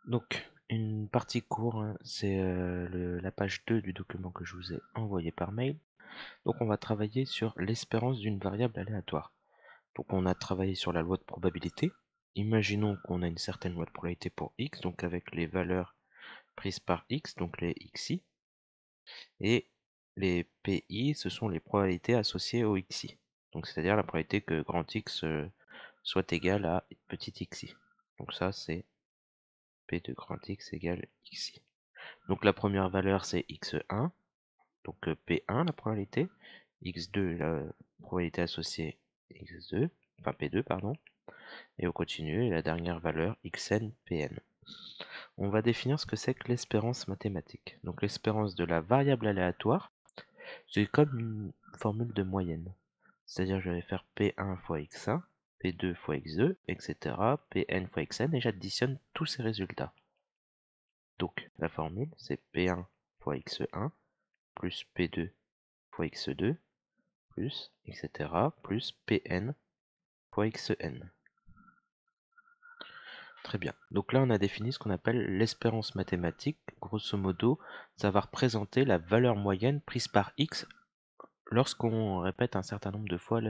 Donc, une partie courte, hein, c'est la page 2 du document que je vous ai envoyé par mail. Donc, on va travailler sur l'espérance d'une variable aléatoire. Donc, on a travaillé sur la loi de probabilité. Imaginons qu'on a une certaine loi de probabilité pour x, donc avec les valeurs prises par x, donc les xi, et les pi, ce sont les probabilités associées au xi. Donc, c'est-à-dire la probabilité que grand X soit égal à petit xi. Donc ça, c'est p de grand X égale xi. Donc la première valeur c'est x1, donc P1 la probabilité, x2 la probabilité associée x2, enfin P2 pardon, et on continue, et la dernière valeur xn Pn. On va définir ce que c'est que l'espérance mathématique. Donc l'espérance de la variable aléatoire, c'est comme une formule de moyenne. C'est-à-dire je vais faire P1 fois x1, P2 fois x2, etc. Pn fois xn, et j'additionne tous ces résultats. Donc la formule c'est P1 fois x1 plus P2 fois x2 plus etc. plus Pn fois xn. Très bien. Donc là on a défini ce qu'on appelle l'espérance mathématique. Grosso modo, ça va représenter la valeur moyenne prise par x lorsqu'on répète un certain nombre de fois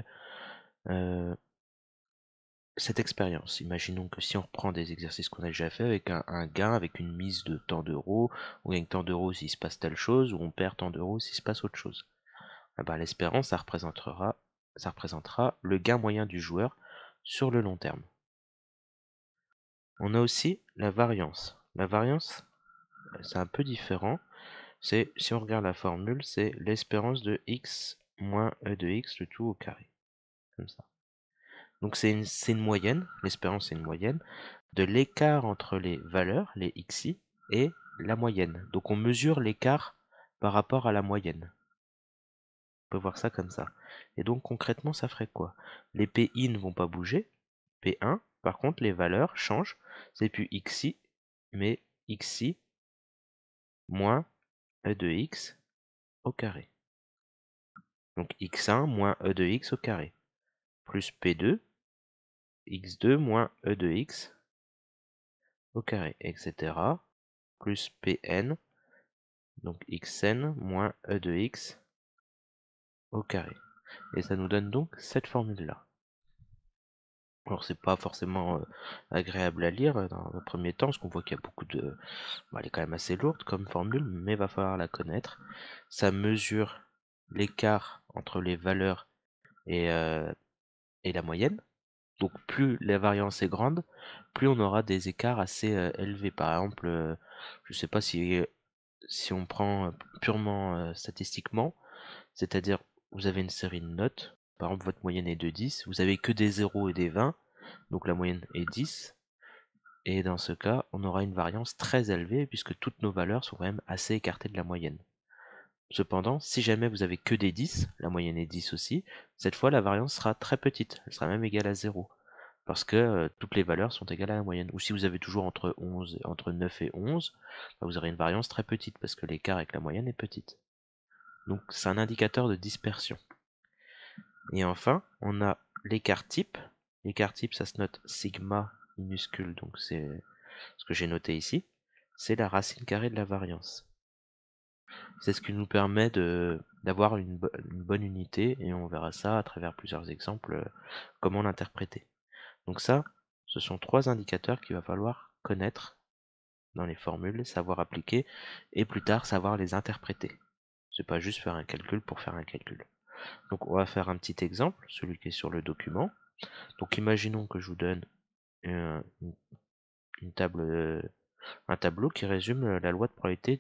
cette expérience. Imaginons que si on reprend des exercices qu'on a déjà fait avec un gain, avec une mise de tant d'euros, on gagne tant d'euros s'il se passe telle chose, ou on perd tant d'euros s'il se passe autre chose. Ah bah, l'espérance, ça représentera le gain moyen du joueur sur le long terme. On a aussi la variance. La variance, c'est un peu différent. C'est, si on regarde la formule, c'est l'espérance de x moins e de x, le tout au carré. Comme ça. Donc c'est une moyenne, l'espérance c'est une moyenne, de l'écart entre les valeurs, les xi, et la moyenne. Donc on mesure l'écart par rapport à la moyenne. On peut voir ça comme ça. Et donc concrètement, ça ferait quoi? Les PI ne vont pas bouger. P1, par contre, les valeurs changent. C'est plus xi, mais xi moins e de x au carré. Donc x1 moins e de x au carré. Plus P2, x2 moins e de x au carré, etc. Plus Pn, donc xn moins e de x au carré. Et ça nous donne donc cette formule-là. Alors c'est pas forcément agréable à lire dans le premier temps, parce qu'on voit qu'il y a beaucoup de... Bon, elle est quand même assez lourde comme formule, mais il va falloir la connaître. Ça mesure l'écart entre les valeurs et la moyenne. Donc plus la variance est grande, plus on aura des écarts assez élevés. Par exemple, je sais pas si on prend purement statistiquement, c'est-à-dire vous avez une série de notes, par exemple votre moyenne est de 10, vous avez que des 0 et des 20, donc la moyenne est 10, et dans ce cas, on aura une variance très élevée puisque toutes nos valeurs sont quand même assez écartées de la moyenne. Cependant, si jamais vous avez que des 10, la moyenne est 10 aussi, cette fois la variance sera très petite, elle sera même égale à 0. Parce que toutes les valeurs sont égales à la moyenne. Ou si vous avez toujours entre 9 et 11, bah, vous aurez une variance très petite parce que l'écart avec la moyenne est petite. Donc c'est un indicateur de dispersion. Et enfin, on a l'écart type. L'écart type, ça se note sigma minuscule, donc c'est ce que j'ai noté ici. C'est la racine carrée de la variance. C'est ce qui nous permet d'avoir une bonne unité, et on verra ça à travers plusieurs exemples, comment l'interpréter. Donc ça, ce sont trois indicateurs qu'il va falloir connaître dans les formules, savoir appliquer, et plus tard savoir les interpréter. C'est pas juste faire un calcul pour faire un calcul. Donc on va faire un petit exemple, celui qui est sur le document. Donc imaginons que je vous donne une, une table, un tableau qui résume la loi de probabilité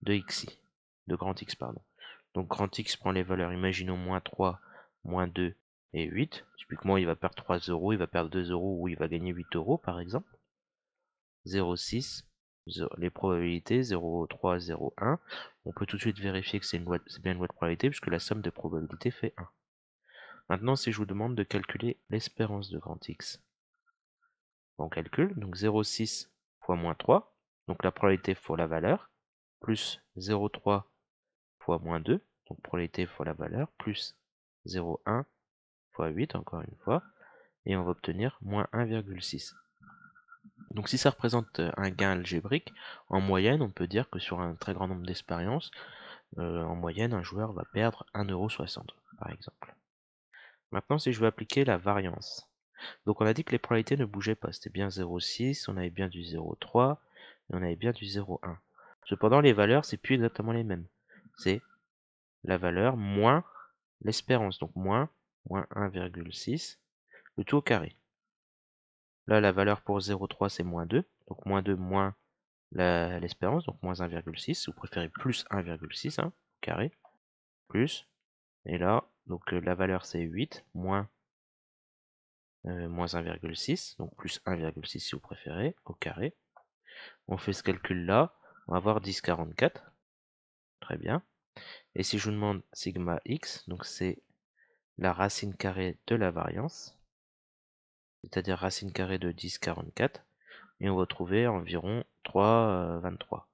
de xi, de grand X pardon. Donc grand X prend les valeurs, imaginons moins 3, moins 2 et 8. Typiquement il va perdre 3 euros, il va perdre 2 euros ou il va gagner 8 euros par exemple. 0,6, les probabilités 0,3, 0,1. On peut tout de suite vérifier que c'est bien une loi de probabilité puisque la somme des probabilités fait 1. Maintenant si je vous demande de calculer l'espérance de grand X. On calcule, donc 0,6 fois moins 3, donc la probabilité fois la valeur, plus 0,3 fois moins 2, donc probabilité fois la valeur, plus 0,1 fois 8, encore une fois, et on va obtenir moins 1,6. Donc si ça représente un gain algébrique, en moyenne, on peut dire que sur un très grand nombre d'expériences, en moyenne, un joueur va perdre 1,60 € par exemple. Maintenant, si je veux appliquer la variance. Donc on a dit que les probabilités ne bougeaient pas, c'était bien 0,6, on avait bien du 0,3 et on avait bien du 0,1. Cependant, les valeurs, c'est plus exactement les mêmes. C'est la valeur moins l'espérance, donc moins 1,6, le tout au carré. Là, la valeur pour 0,3, c'est moins 2, donc moins 2 moins l'espérance, donc moins 1,6, si vous préférez plus 1,6, hein, carré, plus, et là, donc la valeur c'est 8, moins 1,6, donc plus 1,6 si vous préférez, au carré. On fait ce calcul là, on va avoir 10,44, très bien. Et si je vous demande sigma x, donc c'est la racine carrée de la variance, c'est-à-dire racine carrée de 10,44, et on va trouver environ 3,23.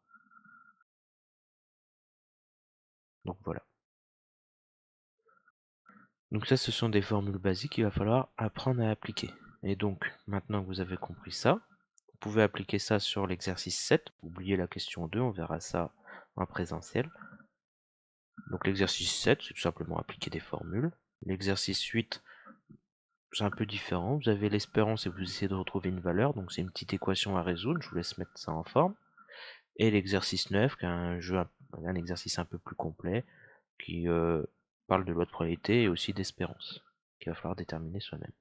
Donc voilà. Donc ça, ce sont des formules basiques qu'il va falloir apprendre à appliquer. Et donc, maintenant que vous avez compris ça, vous pouvez appliquer ça sur l'exercice 7. Oubliez la question 2, on verra ça en présentiel. Donc l'exercice 7, c'est tout simplement appliquer des formules. L'exercice 8, c'est un peu différent. Vous avez l'espérance et vous essayez de retrouver une valeur. Donc c'est une petite équation à résoudre. Je vous laisse mettre ça en forme. Et l'exercice 9, qui est un exercice un peu plus complet, qui parle de loi de probabilité et aussi d'espérance, qu'il va falloir déterminer soi-même.